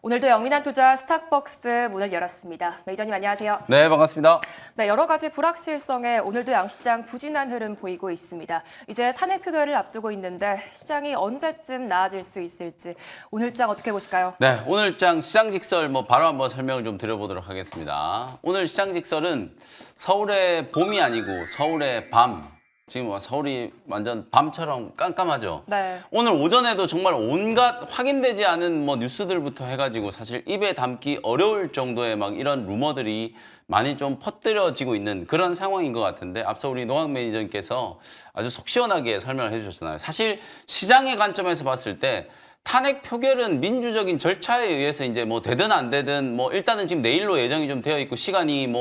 오늘도 영민한 투자 스탁벅스 문을 열었습니다. 매니저님 안녕하세요. 네, 반갑습니다. 네, 여러 가지 불확실성에 오늘도 양시장 부진한 흐름 보이고 있습니다. 이제 탄핵 표결을 앞두고 있는데 시장이 언제쯤 나아질 수 있을지 오늘장 어떻게 보실까요? 네, 오늘장 시장 직설 바로 한번 설명을 좀 드려보도록 하겠습니다. 오늘 시장 직설은 서울의 봄이 아니고 서울의 밤. 지금 서울이 완전 밤처럼 깜깜하죠. 네. 오늘 오전에도 정말 온갖 확인되지 않은 뉴스들부터 해가지고 사실 입에 담기 어려울 정도의 이런 루머들이 많이 좀 퍼뜨려지고 있는 그런 상황인 것 같은데 앞서 우리 노학 매니저님께서 아주 속 시원하게 설명을 해주셨잖아요. 사실 시장의 관점에서 봤을 때 탄핵 표결은 민주적인 절차에 의해서 이제 되든 안 되든 일단은 지금 내일로 예정이 좀 되어 있고 시간이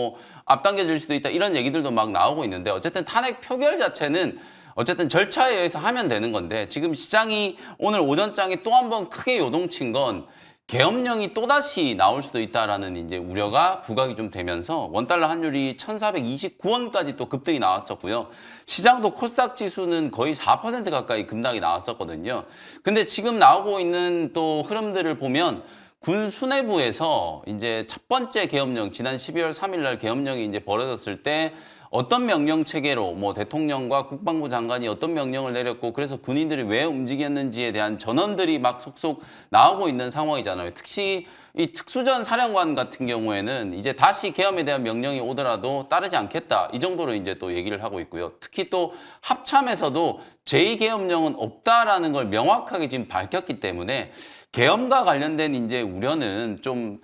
앞당겨질 수도 있다 이런 얘기들도 막 나오고 있는데 어쨌든 탄핵 표결 자체는 어쨌든 절차에 의해서 하면 되는 건데 지금 시장이 오늘 오전장에 또 한 번 크게 요동친 건 계엄령이 또다시 나올 수도 있다라는 이제 우려가 부각이 좀 되면서 원달러 환율이 1,429원까지 또 급등이 나왔었고요. 시장도 코스닥 지수는 거의 4% 가까이 급락이 나왔었거든요. 근데 지금 나오고 있는 또 흐름들을 보면 군 수뇌부에서 이제 첫 번째 계엄령, 지난 12월 3일 날 계엄령이 이제 벌어졌을 때 어떤 명령 체계로 대통령과 국방부 장관이 어떤 명령을 내렸고 그래서 군인들이 왜 움직였는지에 대한 전원들이 막 속속 나오고 있는 상황이잖아요. 특히 이 특수전 사령관 같은 경우에는 이제 다시 계엄에 대한 명령이 오더라도 따르지 않겠다. 이 정도로 이제 또 얘기를 하고 있고요. 특히 또 합참에서도 제2계엄령은 없다라는 걸 명확하게 지금 밝혔기 때문에 계엄과 관련된 이제 우려는 좀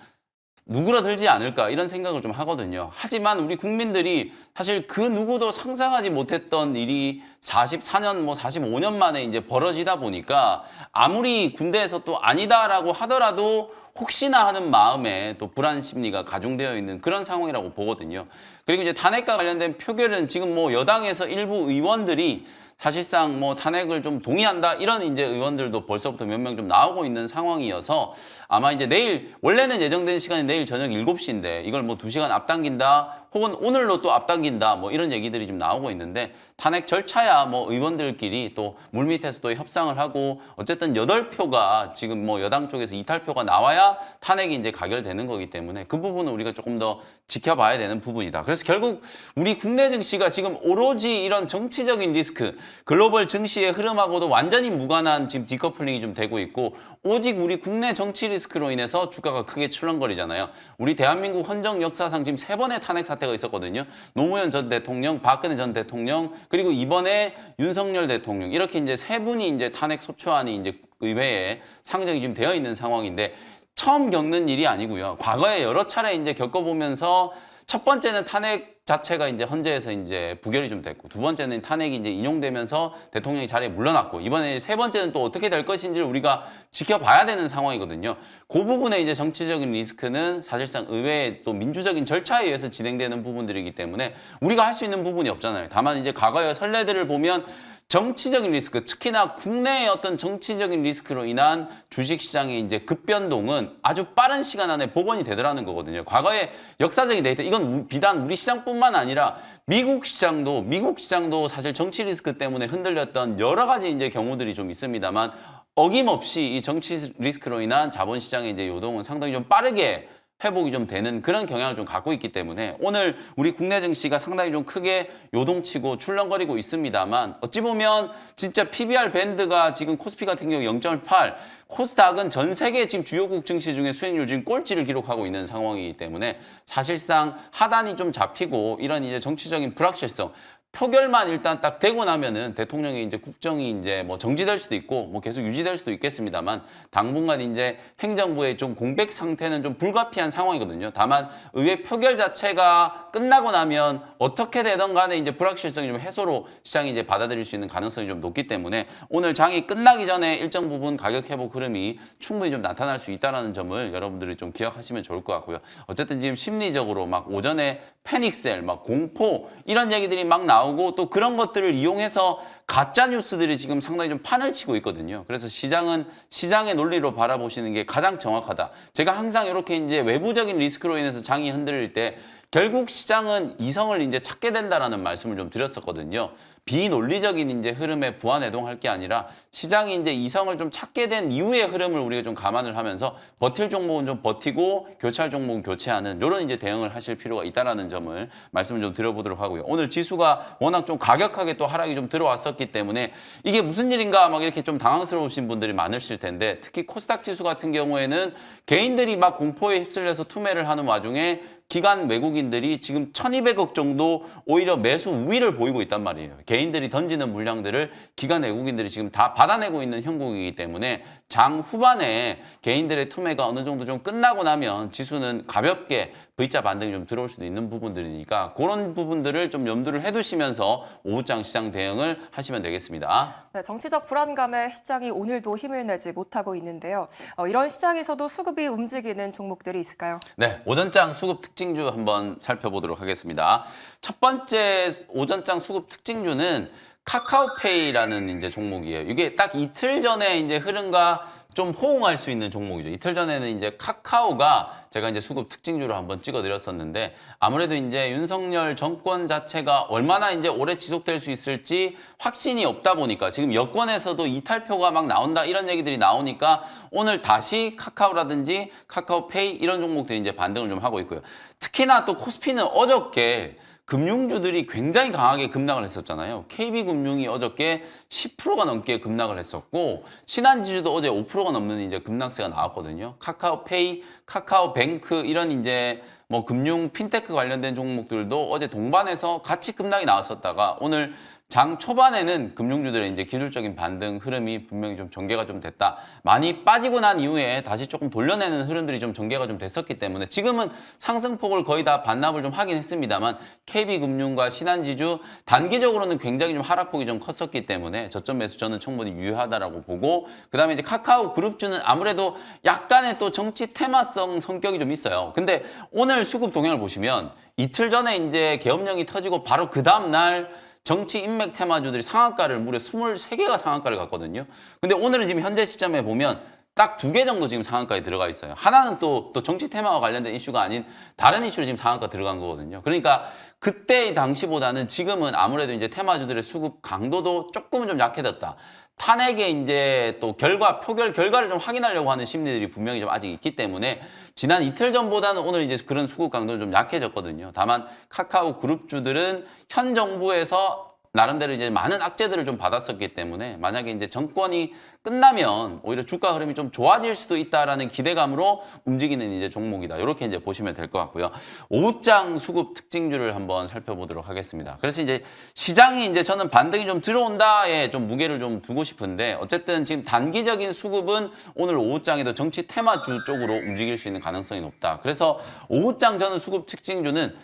누그러들지 않을까 이런 생각을 좀 하거든요. 하지만 우리 국민들이 사실 그 누구도 상상하지 못했던 일이 44년, 45년 만에 이제 벌어지다 보니까 아무리 군대에서 또 아니다라고 하더라도 혹시나 하는 마음에 또 불안 심리가 가중되어 있는 그런 상황이라고 보거든요. 그리고 이제 탄핵과 관련된 표결은 지금 여당에서 일부 의원들이 사실상 탄핵을 좀 동의한다 이런 이제 의원들도 벌써부터 몇 명 좀 나오고 있는 상황이어서 아마 이제 내일 원래는 예정된 시간이 내일 저녁 7시인데 이걸 2시간 앞당긴다 혹은 오늘로 또 앞당긴다 이런 얘기들이 좀 나오고 있는데 탄핵 절차야 의원들끼리 또 물밑에서 또 협상을 하고 어쨌든 8표가 지금 여당 쪽에서 이탈표가 나와야 탄핵이 이제 가결되는 거기 때문에 그 부분은 우리가 조금 더 지켜봐야 되는 부분이다. 그래서 결국 우리 국내 증시가 지금 오로지 이런 정치적인 리스크 글로벌 증시의 흐름하고도 완전히 무관한 지금 디커플링이 좀 되고 있고 오직 우리 국내 정치 리스크로 인해서 주가가 크게 출렁거리잖아요. 우리 대한민국 헌정 역사상 지금 3번의 탄핵 사태가 있었거든요. 노무현 전 대통령, 박근혜 전 대통령, 그리고 이번에 윤석열 대통령 이렇게 이제 3분이 이제 탄핵 소추안이 이제 의회에 상정이 지금 되어 있는 상황인데 처음 겪는 일이 아니고요. 과거에 여러 차례 이제 겪어보면서 첫 번째는 탄핵 자체가 이제 헌재에서 이제 부결이 좀 됐고 두 번째는 탄핵이 이제 인용되면서 대통령이 자리에 물러났고 이번에 세 번째는 또 어떻게 될 것인지를 우리가 지켜봐야 되는 상황이거든요. 그 부분에 이제 정치적인 리스크는 사실상 의회의 또 민주적인 절차에 의해서 진행되는 부분들이기 때문에 우리가 할 수 있는 부분이 없잖아요. 다만 이제 과거의 선례들을 보면 정치적인 리스크, 특히나 국내의 어떤 정치적인 리스크로 인한 주식시장의 이제 급변동은 아주 빠른 시간 안에 복원이 되더라는 거거든요. 과거의 역사적인 데이터, 이건 비단 우리 시장뿐만 아니라 미국 시장도 사실 정치 리스크 때문에 흔들렸던 여러 가지 이제 경우들이 좀 있습니다만 어김없이 이 정치 리스크로 인한 자본시장의 이제 요동은 상당히 좀 빠르게 회복이 좀 되는 그런 경향을 좀 갖고 있기 때문에 오늘 우리 국내 증시가 상당히 좀 크게 요동치고 출렁거리고 있습니다만 어찌 보면 진짜 PBR 밴드가 지금 코스피 같은 경우 0.8, 코스닥은 전 세계 지금 주요국 증시 중에 수익률 지금 꼴찌를 기록하고 있는 상황이기 때문에 사실상 하단이 좀 잡히고 이런 이제 정치적인 불확실성 표결만 일단 딱 되고 나면은 대통령의 이제 국정이 이제 정지될 수도 있고 계속 유지될 수도 있겠습니다만 당분간 이제 행정부의 좀 공백 상태는 좀 불가피한 상황이거든요. 다만 의회 표결 자체가 끝나고 나면 어떻게 되든 간에 이제 불확실성이 좀 해소로 시장이 이제 받아들일 수 있는 가능성이 좀 높기 때문에 오늘 장이 끝나기 전에 일정 부분 가격 회복 흐름이 충분히 좀 나타날 수 있다는 점을 여러분들이 좀 기억하시면 좋을 것 같고요. 어쨌든 지금 심리적으로 오전에 패닉셀, 공포 이런 얘기들이 막 나오고 또 그런 것들을 이용해서 가짜 뉴스들이 지금 상당히 좀 판을 치고 있거든요. 그래서 시장은 시장의 논리로 바라보시는 게 가장 정확하다. 제가 항상 이렇게 이제 외부적인 리스크로 인해서 장이 흔들릴 때 결국 시장은 이성을 이제 찾게 된다라는 말씀을 좀 드렸었거든요. 비논리적인 이제 흐름에 부안해동할 게 아니라 시장이 이제 이성을 좀 찾게 된 이후의 흐름을 우리가 좀 감안을 하면서 버틸 종목은 좀 버티고 교체할 종목은 교체하는 이런 이제 대응을 하실 필요가 있다라는 점을 말씀을 좀 드려보도록 하고요. 오늘 지수가 워낙 좀 가격하게 또 하락이 좀 들어왔었기 때문에 이게 무슨 일인가 막 이렇게 좀 당황스러우신 분들이 많으실 텐데 특히 코스닥 지수 같은 경우에는 개인들이 막 공포에 휩쓸려서 투매를 하는 와중에 기관 외국인들이 지금 1,200억 정도 오히려 매수 우위를 보이고 있단 말이에요. 개인들이 던지는 물량들을 기관 외국인들이 지금 다 받아내고 있는 형국이기 때문에 장 후반에 개인들의 투매가 어느 정도 좀 끝나고 나면 지수는 가볍게 V자 반등이 좀 들어올 수도 있는 부분들이니까 그런 부분들을 좀 염두를 해두시면서 오후장 시장 대응을 하시면 되겠습니다. 네, 정치적 불안감에 시장이 오늘도 힘을 내지 못하고 있는데요. 이런 시장에서도 수급이 움직이는 종목들이 있을까요? 네, 오전장 수급 특징주 한번 살펴보도록 하겠습니다. 첫 번째 오전장 수급 특징주는 카카오페이라는 이제 종목이에요. 이게 딱 이틀 전에 이제 흐름과 좀 호응할 수 있는 종목이죠. 이틀 전에는 이제 카카오가 제가 이제 수급 특징주로 한번 찍어드렸었는데 아무래도 이제 윤석열 정권 자체가 얼마나 이제 오래 지속될 수 있을지 확신이 없다 보니까 지금 여권에서도 이탈표가 막 나온다 이런 얘기들이 나오니까 오늘 다시 카카오라든지 카카오페이 이런 종목들이 이제 반등을 좀 하고 있고요. 특히나 또 코스피는 어저께 금융주들이 굉장히 강하게 급락을 했었잖아요. KB금융이 어저께 10%가 넘게 급락을 했었고 신한지주도 어제 5%가 넘는 이제 급락세가 나왔거든요. 카카오페이, 카카오뱅크 이런 이제 뭐 금융 핀테크 관련된 종목들도 어제 동반해서 같이 급락이 나왔었다가 오늘 장 초반에는 금융주들의 이제 기술적인 반등 흐름이 분명히 좀 전개가 좀 됐다. 많이 빠지고 난 이후에 다시 조금 돌려내는 흐름들이 좀 전개가 좀 됐었기 때문에 지금은 상승폭을 거의 다 반납을 좀 하긴 했습니다만 KB금융과 신한지주 단기적으로는 굉장히 좀 하락폭이 좀 컸었기 때문에 저점 매수 저는 충분히 유효하다라고 보고 그다음에 이제 카카오 그룹주는 아무래도 약간의 또 정치 테마성 성격이 좀 있어요. 근데 오늘 수급 동향을 보시면 이틀 전에 이제 계엄령이 터지고 바로 그 다음 날 정치 인맥 테마주들이 상한가를 무려 23개가 상한가를 갔거든요. 근데 오늘은 지금 현재 시점에 보면 딱 2개 정도 지금 상한가에 들어가 있어요. 하나는 또 정치 테마와 관련된 이슈가 아닌 다른 이슈로 지금 상한가 들어간 거거든요. 그러니까 그때 당시보다는 지금은 아무래도 이제 테마주들의 수급 강도도 조금은 좀 약해졌다. 탄핵의 이제 또 표결 결과를 좀 확인하려고 하는 심리들이 분명히 좀 아직 있기 때문에 지난 이틀 전보다는 오늘 이제 그런 수급 강도는 좀 약해졌거든요. 다만 카카오 그룹주들은 현 정부에서 나름대로 이제 많은 악재들을 좀 받았었기 때문에 만약에 이제 정권이 끝나면 오히려 주가 흐름이 좀 좋아질 수도 있다라는 기대감으로 움직이는 이제 종목이다. 이렇게 이제 보시면 될 것 같고요. 오후장 수급 특징주를 한번 살펴보도록 하겠습니다. 그래서 이제 시장이 이제 저는 반등이 좀 들어온다에 좀 무게를 좀 두고 싶은데 어쨌든 지금 단기적인 수급은 오늘 오후장에도 정치 테마주 쪽으로 움직일 수 있는 가능성이 높다. 그래서 오후장 저는 수급 특징주는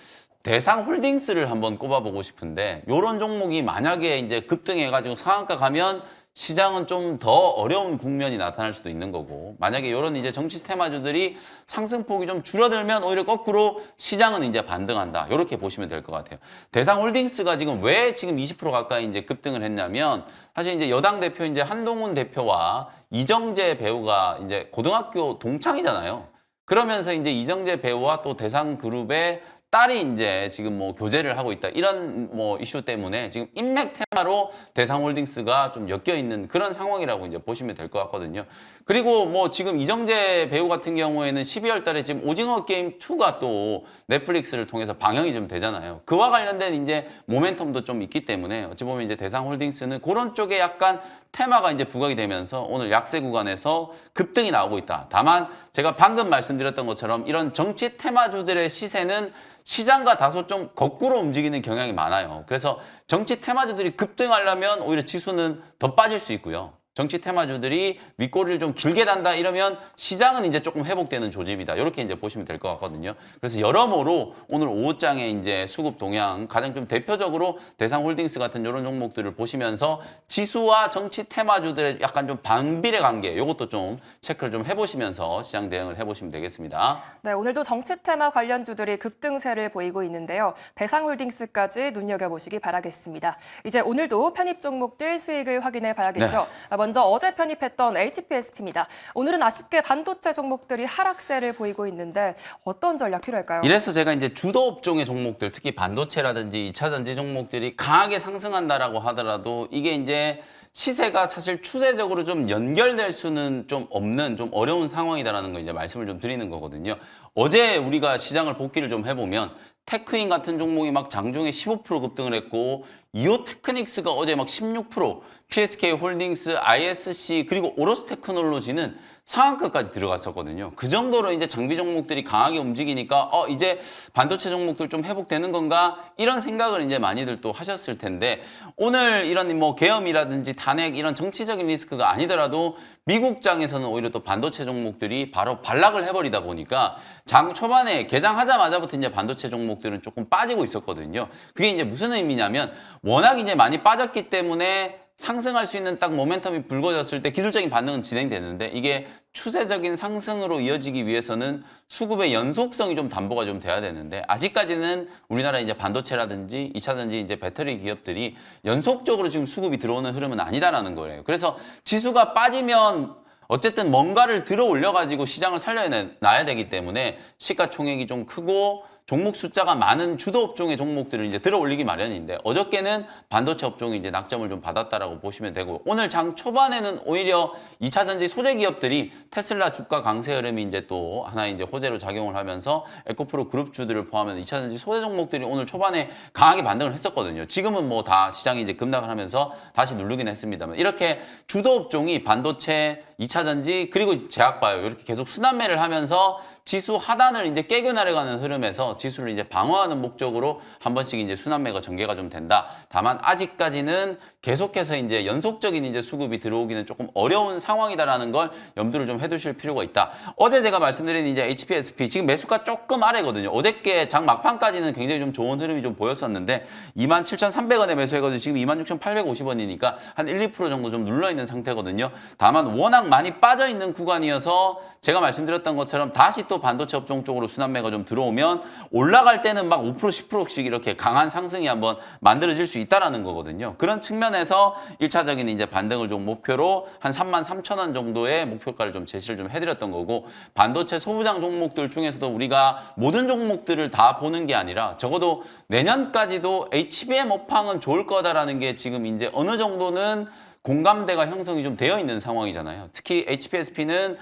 대상홀딩스를 한번 꼽아보고 싶은데 이런 종목이 만약에 이제 급등해가지고 상한가 가면 시장은 좀 더 어려운 국면이 나타날 수도 있는 거고 만약에 이런 이제 정치 테마주들이 상승폭이 좀 줄어들면 오히려 거꾸로 시장은 이제 반등한다 이렇게 보시면 될 것 같아요. 대상홀딩스가 지금 왜 지금 20% 가까이 이제 급등을 했냐면 사실 이제 여당 대표 이제 한동훈 대표와 이정재 배우가 이제 고등학교 동창이잖아요. 그러면서 이제 이정재 배우와 또 대상그룹의 딸이 이제 지금 뭐 교제를 하고 있다 이런 뭐 이슈 때문에 지금 인맥 테마로 대상홀딩스가 좀 엮여 있는 그런 상황이라고 이제 보시면 될 것 같거든요. 그리고 뭐 지금 이정재 배우 같은 경우에는 12월 달에 지금 오징어 게임 2가 또 넷플릭스를 통해서 방영이 좀 되잖아요. 그와 관련된 이제 모멘텀도 좀 있기 때문에 어찌 보면 이제 대상홀딩스는 그런 쪽에 약간 테마가 이제 부각이 되면서 오늘 약세 구간에서 급등이 나오고 있다. 다만 제가 방금 말씀드렸던 것처럼 이런 정치 테마주들의 시세는 시장과 다소 좀 거꾸로 움직이는 경향이 많아요. 그래서 정치 테마주들이 급등하려면 오히려 지수는 더 빠질 수 있고요. 정치 테마주들이 윗꼬리를 좀 길게 단다 이러면 시장은 이제 조금 회복되는 조짐이다. 이렇게 이제 보시면 될 것 같거든요. 그래서 여러모로 오늘 오후장에 이제 수급 동향 가장 좀 대표적으로 대상홀딩스 같은 이런 종목들을 보시면서 지수와 정치 테마주들의 약간 좀 반비례 관계 이것도 좀 체크를 좀 해보시면서 시장 대응을 해보시면 되겠습니다. 네, 오늘도 정치 테마 관련주들이 급등세를 보이고 있는데요. 대상홀딩스까지 눈여겨보시기 바라겠습니다. 이제 오늘도 편입 종목들 수익을 확인해 봐야겠죠. 네. 먼저 어제 편입했던 HPSP입니다. 오늘은 아쉽게 반도체 종목들이 하락세를 보이고 있는데 어떤 전략 필요할까요? 이래서 제가 이제 주도 업종의 종목들, 특히 반도체라든지 2차 전지 종목들이 강하게 상승한다라고 하더라도 이게 이제 시세가 사실 추세적으로 좀 연결될 수는 좀 없는 좀 어려운 상황이다라는 거 이제 말씀을 좀 드리는 거거든요. 어제 우리가 시장을 복기를 좀 해보면 테크인 같은 종목이 막 장중에 15% 급등을 했고 이오 테크닉스가 어제 막 16%, PSK 홀딩스, ISC 그리고 오로스 테크놀로지는 상한가까지 들어갔었거든요. 그 정도로 이제 장비 종목들이 강하게 움직이니까 이제 반도체 종목들 좀 회복되는 건가 이런 생각을 이제 많이들 또 하셨을 텐데 오늘 이런 뭐 계엄이라든지 탄핵 이런 정치적인 리스크가 아니더라도 미국장에서는 오히려 또 반도체 종목들이 바로 반락을 해버리다 보니까 장 초반에 개장하자마자부터 이제 반도체 종목들은 조금 빠지고 있었거든요. 그게 이제 무슨 의미냐면 워낙 이제 많이 빠졌기 때문에 상승할 수 있는 딱 모멘텀이 불거졌을 때 기술적인 반응은 진행되는데 이게 추세적인 상승으로 이어지기 위해서는 수급의 연속성이 좀 담보가 좀 돼야 되는데 아직까지는 우리나라 이제 반도체라든지 2차 전지 이제 배터리 기업들이 연속적으로 지금 수급이 들어오는 흐름은 아니다라는 거예요. 그래서 지수가 빠지면 어쨌든 뭔가를 들어 올려가지고 시장을 살려놔야 되기 때문에 시가총액이 좀 크고 종목 숫자가 많은 주도 업종의 종목들을 이제 들어 올리기 마련인데 어저께는 반도체 업종이 이제 낙점을 좀 받았다라고 보시면 되고 오늘 장 초반에는 오히려 2차 전지 소재 기업들이 테슬라 주가 강세 흐름이 이제 또 하나의 이제 호재로 작용을 하면서 에코프로 그룹주들을 포함한 2차 전지 소재 종목들이 오늘 초반에 강하게 반등을 했었거든요. 지금은 뭐 다 시장이 이제 급락을 하면서 다시 누르긴 했습니다만 이렇게 주도 업종이 반도체, 2차 전지 그리고 제약바이오 이렇게 계속 순환매를 하면서 지수 하단을 이제 깨겨 나려가는 흐름에서 지수를 이제 방어하는 목적으로 한 번씩 이제 순환매가 전개가 좀 된다. 다만 아직까지는 계속해서 이제 연속적인 이제 수급이 들어오기는 조금 어려운 상황이다라는 걸 염두를 좀 해두실 필요가 있다. 어제 제가 말씀드린 이제 HPSP 지금 매수가 조금 아래거든요. 어저께 장 막판까지는 굉장히 좀 좋은 흐름이 좀 보였었는데 27,300원에 매수해가지고 지금 26,850원이니까 한 1, 2% 정도 좀 눌러 있는 상태거든요. 다만 워낙 많이 빠져 있는 구간이어서 제가 말씀드렸던 것처럼 다시 또 반도체 업종 쪽으로 순환매가 좀 들어오면 올라갈 때는 막 5%, 10%씩 이렇게 강한 상승이 한번 만들어질 수 있다라는 거거든요. 그런 측면에서 1차적인 이제 반등을 좀 목표로 한 33,000원 정도의 목표가를 좀 제시를 좀 해드렸던 거고 반도체 소부장 종목들 중에서도 우리가 모든 종목들을 다 보는 게 아니라 적어도 내년까지도 HBM 업황은 좋을 거다라는 게 지금 이제 어느 정도는 공감대가 형성이 좀 되어 있는 상황이잖아요. 특히 HPSP는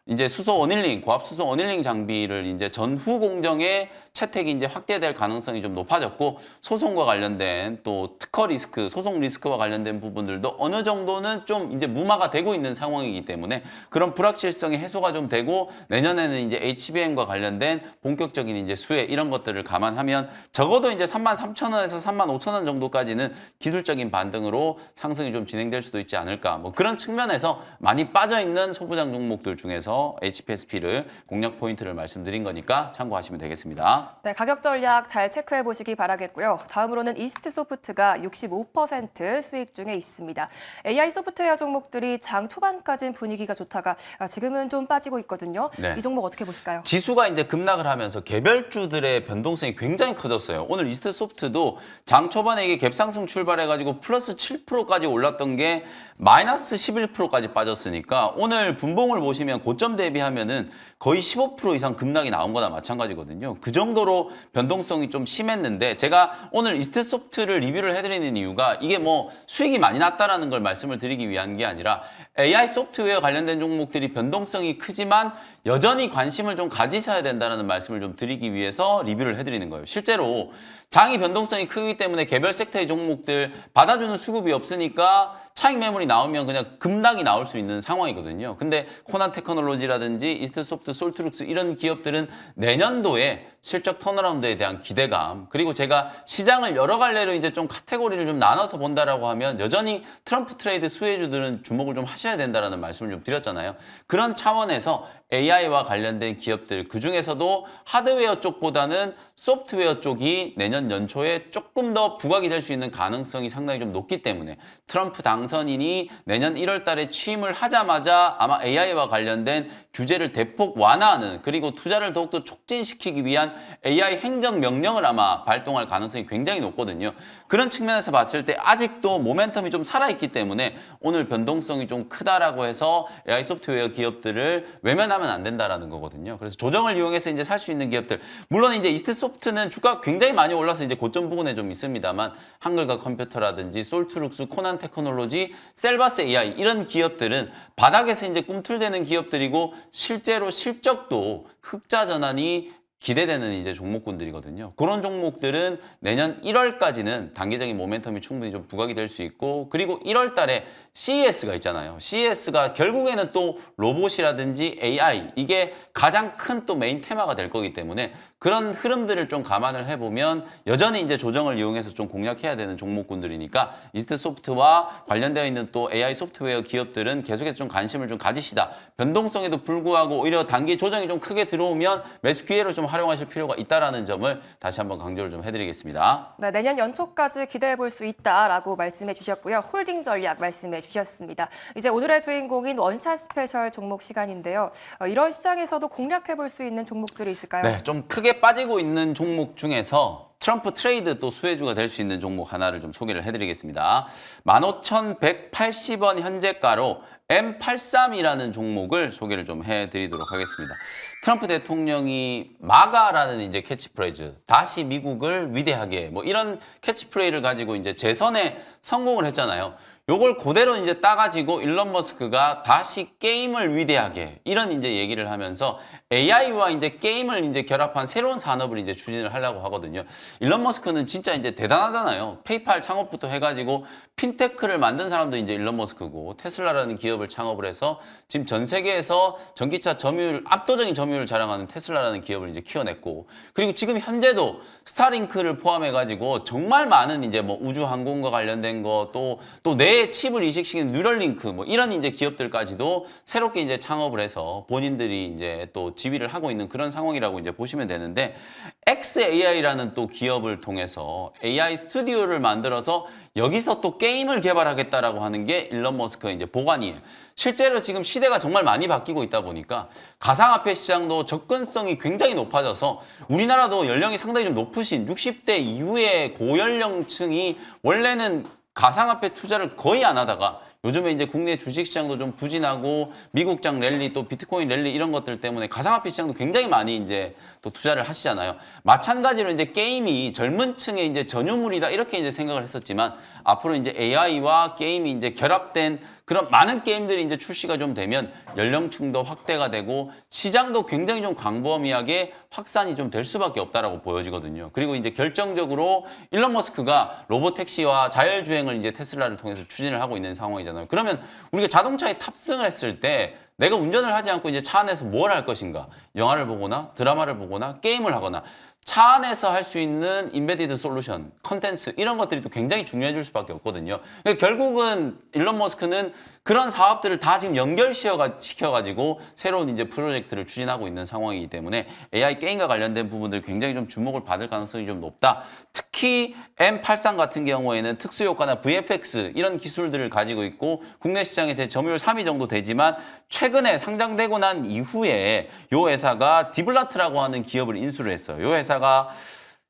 이제 수소 원일링, 고압 수소 원일링 장비를 이제 전후 공정에 채택이 이제 확대될 가능성이 좀 높아졌고 소송과 관련된 또 특허 리스크, 소송 리스크와 관련된 부분들도 어느 정도는 좀 이제 무마가 되고 있는 상황이기 때문에 그런 불확실성이 해소가 좀 되고 내년에는 이제 HBM과 관련된 본격적인 이제 수혜 이런 것들을 감안하면 적어도 이제 33,000원에서 35,000원 정도까지는 기술적인 반등으로 상승이 좀 진행될 수도 있지 않을까. 뭐 그런 측면에서 많이 빠져 있는 소부장 종목들 중에서 HPSP를 공략 포인트를 말씀드린 거니까 참고하시면 되겠습니다. 네, 가격 전략 잘 체크해 보시기 바라겠고요. 다음으로는 이스트 소프트가 65% 수익 중에 있습니다. AI 소프트웨어 종목들이 장 초반까지는 분위기가 좋다가 지금은 좀 빠지고 있거든요. 네. 이 종목 어떻게 보실까요? 지수가 이제 급락을 하면서 개별주들의 변동성이 굉장히 커졌어요. 오늘 이스트 소프트도 장 초반에 이게 갭상승 출발해가지고 플러스 7%까지 올랐던 게 마이너스 11%까지 빠졌으니까 오늘 분봉을 보시면 고점 대비하면은 거의 15% 이상 급락이 나온 거나 마찬가지거든요. 그 정도로 변동성이 좀 심했는데 제가 오늘 이스트 소프트를 리뷰를 해드리는 이유가 이게 뭐 수익이 많이 났다라는 걸 말씀을 드리기 위한 게 아니라 AI 소프트웨어 관련된 종목들이 변동성이 크지만 여전히 관심을 좀 가지셔야 된다는 말씀을 좀 드리기 위해서 리뷰를 해드리는 거예요. 실제로 장이 변동성이 크기 때문에 개별 섹터의 종목들 받아주는 수급이 없으니까 차익 매물이 나오면 그냥 급락이 나올 수 있는 상황이거든요. 근데 코난 테크놀로지라든지 이스트소프트, 솔트룩스 이런 기업들은 내년도에 실적 턴어라운드에 대한 기대감 그리고 제가 시장을 여러 갈래로 이제 좀 카테고리를 좀 나눠서 본다라고 하면 여전히 트럼프 트레이드 수혜주들은 주목을 좀 하셔야 된다라는 말씀을 좀 드렸잖아요. 그런 차원에서 AI와 관련된 기업들 그중에서도 하드웨어 쪽보다는 소프트웨어 쪽이 내년 연초에 조금 더 부각이 될 수 있는 가능성이 상당히 좀 높기 때문에 트럼프 당선인이 내년 1월 달에 취임을 하자마자 아마 AI와 관련된 규제를 대폭 보복 완화하는 그리고 투자를 더욱더 촉진시키기 위한 AI 행정 명령을 아마 발동할 가능성이 굉장히 높거든요. 그런 측면에서 봤을 때 아직도 모멘텀이 좀 살아있기 때문에 오늘 변동성이 좀 크다라고 해서 AI 소프트웨어 기업들을 외면하면 안 된다라는 거거든요. 그래서 조정을 이용해서 이제 살 수 있는 기업들, 물론 이제 이스트소프트는 주가가 굉장히 많이 올라서 이제 고점 부근에 좀 있습니다만 한글과 컴퓨터라든지 솔트룩스, 코난 테크놀로지, 셀바스 AI 이런 기업들은 바닥에서 이제 꿈틀대는 기업들이고 실제로 실적도 흑자 전환이 기대되는 이제 종목군들이거든요. 그런 종목들은 내년 1월까지는 단기적인 모멘텀이 충분히 좀 부각이 될 수 있고, 그리고 1월 달에 CES가 있잖아요. CES가 결국에는 또 로봇이라든지 AI, 이게 가장 큰 또 메인 테마가 될 거기 때문에 그런 흐름들을 좀 감안을 해보면 여전히 이제 조정을 이용해서 좀 공략해야 되는 종목군들이니까 이스트소프트와 관련되어 있는 또 AI 소프트웨어 기업들은 계속해서 좀 관심을 좀 가지시다. 변동성에도 불구하고 오히려 단기 조정이 좀 크게 들어오면 매수 기회로 좀 활용하실 필요가 있다라는 점을 다시 한번 강조를 좀 해드리겠습니다. 네, 내년 연초까지 기대해 볼 수 있다라고 말씀해 주셨고요. 홀딩 전략 말씀해 주셨습니다. 이제 오늘의 주인공인 원샷 스페셜 종목 시간인데요. 이런 시장에서도 공략해 볼 수 있는 종목들이 있을까요? 네, 좀 크게 빠지고 있는 종목 중에서 트럼프 트레이드 또 수혜주가 될 수 있는 종목 하나를 좀 소개를 해드리겠습니다. 15,180원 현재가로 M83이라는 종목을 소개를 좀 해드리도록 하겠습니다. 트럼프 대통령이 마가라는 이제 캐치프레이즈, 다시 미국을 위대하게, 뭐 이런 캐치프레이즈를 가지고 이제 재선에 성공을 했잖아요. 요걸 그대로 이제 따가지고 일론 머스크가 다시 게임을 위대하게 이런 이제 얘기를 하면서 AI와 이제 게임을 이제 결합한 새로운 산업을 이제 추진을 하려고 하거든요. 일론 머스크는 진짜 이제 대단하잖아요. 페이팔 창업부터 해가지고 핀테크를 만든 사람도 이제 일론 머스크고, 테슬라라는 기업을 창업을 해서 지금 전 세계에서 전기차 점유율, 압도적인 점유율을 자랑하는 테슬라라는 기업을 이제 키워냈고, 그리고 지금 현재도 스타링크를 포함해가지고 정말 많은 이제 뭐 우주 항공과 관련된 거, 또 뇌의 칩을 이식시키는 뉴럴링크, 뭐 이런 이제 기업들까지도 새롭게 이제 창업을 해서 본인들이 이제 또 지휘를 하고 있는 그런 상황이라고 이제 보시면 되는데, xAI라는 또 기업을 통해서 AI 스튜디오를 만들어서 여기서 또 게임을 개발하겠다라고 하는 게 일론 머스크의 이제 보관이에요. 실제로 지금 시대가 정말 많이 바뀌고 있다 보니까 가상화폐 시장도 접근성이 굉장히 높아져서 우리나라도 연령이 상당히 좀 높으신 60대 이후의 고연령층이 원래는 가상화폐 투자를 거의 안 하다가 요즘에 이제 국내 주식시장도 좀 부진하고 미국장 랠리, 또 비트코인 랠리 이런 것들 때문에 가상화폐 시장도 굉장히 많이 이제 또 투자를 하시잖아요. 마찬가지로 이제 게임이 젊은 층의 이제 전유물이다 이렇게 이제 생각을 했었지만, 앞으로 이제 AI와 게임이 이제 결합된 그런 많은 게임들이 이제 출시가 좀 되면 연령층도 확대가 되고 시장도 굉장히 좀 광범위하게 확산이 좀 될 수밖에 없다라고 보여지거든요. 그리고 이제 결정적으로 일론 머스크가 로보택시와 자율주행을 이제 테슬라를 통해서 추진을 하고 있는 상황이잖아요. 그러면 우리가 자동차에 탑승을 했을 때 내가 운전을 하지 않고 이제 차 안에서 뭘 할 것인가? 영화를 보거나 드라마를 보거나 게임을 하거나 차 안에서 할 수 있는 인베디드 솔루션, 컨텐츠 이런 것들이 또 굉장히 중요해질 수밖에 없거든요. 그러니까 결국은 일론 머스크는 그런 사업들을 다 지금 연결시켜가지고 새로운 이제 프로젝트를 추진하고 있는 상황이기 때문에 AI 게임과 관련된 부분들 굉장히 좀 주목을 받을 가능성이 좀 높다. 특히 M83 같은 경우에는 특수효과나 VFX 이런 기술들을 가지고 있고 국내 시장에서 점유율 3위 정도 되지만 최근에 상장되고 난 이후에 이 회사가 디블라트라고 하는 기업을 인수를 했어요. 이 회사가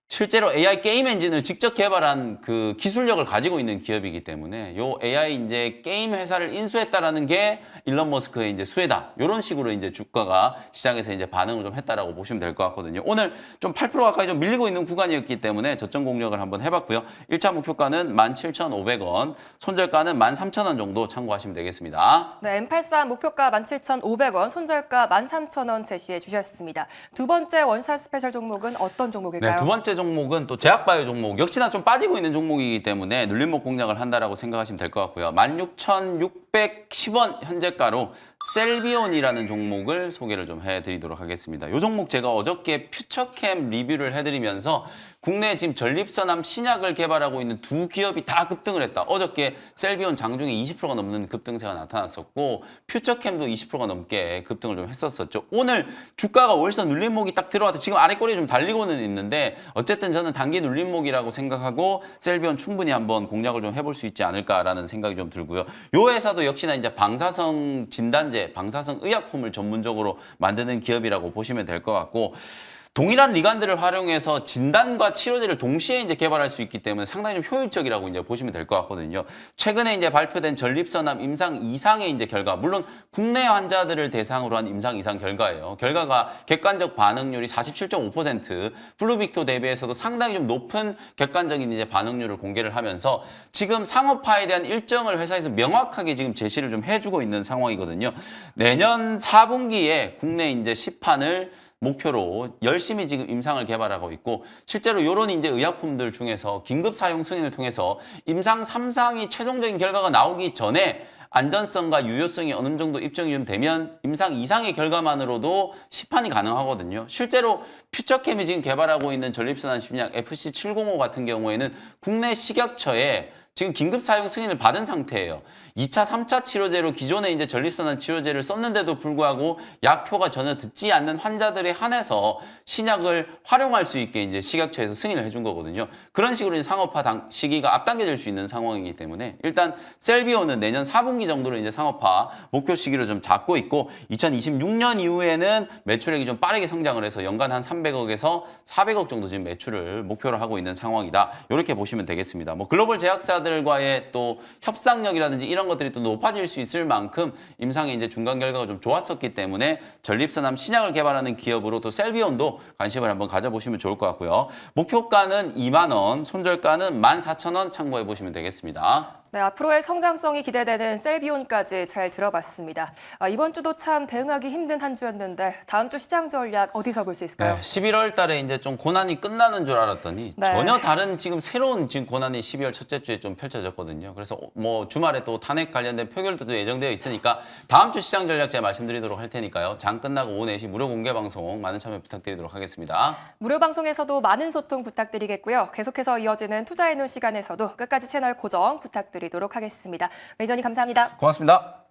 실제로 AI 게임 엔진을 직접 개발한 그 기술력을 가지고 있는 기업이기 때문에 요 AI 이제 게임 회사를 인수했다라는 게 일론 머스크의 이제 수혜다. 이런 식으로 이제 주가가 시장에서 이제 반응을 좀 했다라고 보시면 될 것 같거든요. 오늘 좀 8% 가까이 좀 밀리고 있는 구간이었기 때문에 저점 공략을 한번 해봤고요. 1차 목표가는 17,500원, 손절가는 13,000원 정도 참고하시면 되겠습니다. 네, M83 목표가 17,500원, 손절가 13,000원 제시해 주셨습니다. 두 번째 원샷 스페셜 종목은 어떤 종목일까요? 네, 두 번째 종목은 또 제약바이오 종목, 역시나 좀 빠지고 있는 종목이기 때문에 눌림목 공략을 한다라고 생각하시면 될 것 같고요. 16,610원 현재가로 셀비온이라는 종목을 소개를 좀 해드리도록 하겠습니다. 이 종목 제가 어저께 퓨처캠 리뷰를 해드리면서 국내 지금 전립선암 신약을 개발하고 있는 두 기업이 다 급등을 했다. 어저께 셀비온 장중에 20%가 넘는 급등세가 나타났었고 퓨처캠도 20%가 넘게 급등을 좀 했었었죠. 오늘 주가가 월선 눌림목이 딱 들어와서 지금 아래 꼬리에 좀 달리고는 있는데 어쨌든 저는 단기 눌림목이라고 생각하고 셀비온 충분히 한번 공략을 좀 해볼 수 있지 않을까라는 생각이 좀 들고요. 이 회사도 역시나 이제 방사성 진단제 질환제, 방사성 의약품을 전문적으로 만드는 기업이라고 보시면 될 것 같고 동일한 리간들을 활용해서 진단과 치료제를 동시에 이제 개발할 수 있기 때문에 상당히 좀 효율적이라고 이제 보시면 될 것 같거든요. 최근에 이제 발표된 전립선암 임상 이상의 이제 결과, 물론 국내 환자들을 대상으로 한 임상 이상 결과예요. 결과가 객관적 반응률이 47.5%, 플루빅토 대비해서도 상당히 좀 높은 객관적인 이제 반응률을 공개를 하면서 지금 상업화에 대한 일정을 회사에서 명확하게 지금 제시를 좀 해주고 있는 상황이거든요. 내년 4분기에 국내 이제 시판을 목표로 열심히 지금 임상을 개발하고 있고 실제로 이런 이제 의약품들 중에서 긴급 사용 승인을 통해서 임상 3상이 최종적인 결과가 나오기 전에 안전성과 유효성이 어느 정도 입증이 좀 되면 임상 2상의 결과만으로도 시판이 가능하거든요. 실제로 퓨처캠이 지금 개발하고 있는 전립선암 심리약 FC705 같은 경우에는 국내 식약처에 지금 긴급 사용 승인을 받은 상태예요. 2차, 3차 치료제로 기존에 이제 전립선암 치료제를 썼는데도 불구하고 약효가 전혀 듣지 않는 환자들에 한해서 신약을 활용할 수 있게 이제 식약처에서 승인을 해준 거거든요. 그런 식으로 이제 상업화 시기가 앞당겨질 수 있는 상황이기 때문에 일단 셀비오는 내년 4분기 정도로 이제 상업화 목표 시기로 좀 잡고 있고 2026년 이후에는 매출액이 좀 빠르게 성장을 해서 연간 한 300억에서 400억 정도 지금 매출을 목표로 하고 있는 상황이다. 이렇게 보시면 되겠습니다. 뭐 글로벌 제약사들과의 또 협상력이라든지 이런 것들이 또 높아질 수 있을 만큼 임상의 이제 중간 결과가 좀 좋았었기 때문에 전립선암 신약을 개발하는 기업으로 또 셀비온도 관심을 한번 가져보시면 좋을 것 같고요. 목표가는 2만 원, 손절가는 14,000원 참고해 보시면 되겠습니다. 네, 앞으로의 성장성이 기대되는 셀비온까지 잘 들어봤습니다. 이번 주도 참 대응하기 힘든 한 주였는데 다음 주 시장 전략 어디서 볼 수 있을까요? 네, 11월 달에 이제 좀 고난이 끝나는 줄 알았더니 네. 전혀 다른 지금 새로운 지금 고난이 12월 첫째 주에 좀 펼쳐졌거든요. 그래서 뭐 주말에 또 탄핵 관련된 표결도 예정되어 있으니까 다음 주 시장 전략 제가 말씀드리도록 할 테니까요. 장 끝나고 오후 4시 무료 공개 방송 많은 참여 부탁드리도록 하겠습니다. 무료 방송에서도 많은 소통 부탁드리겠고요. 계속해서 이어지는 투자의 눈 시간에서도 끝까지 채널 고정 부탁드리도록 하겠습니다. 매니저님 감사합니다. 고맙습니다.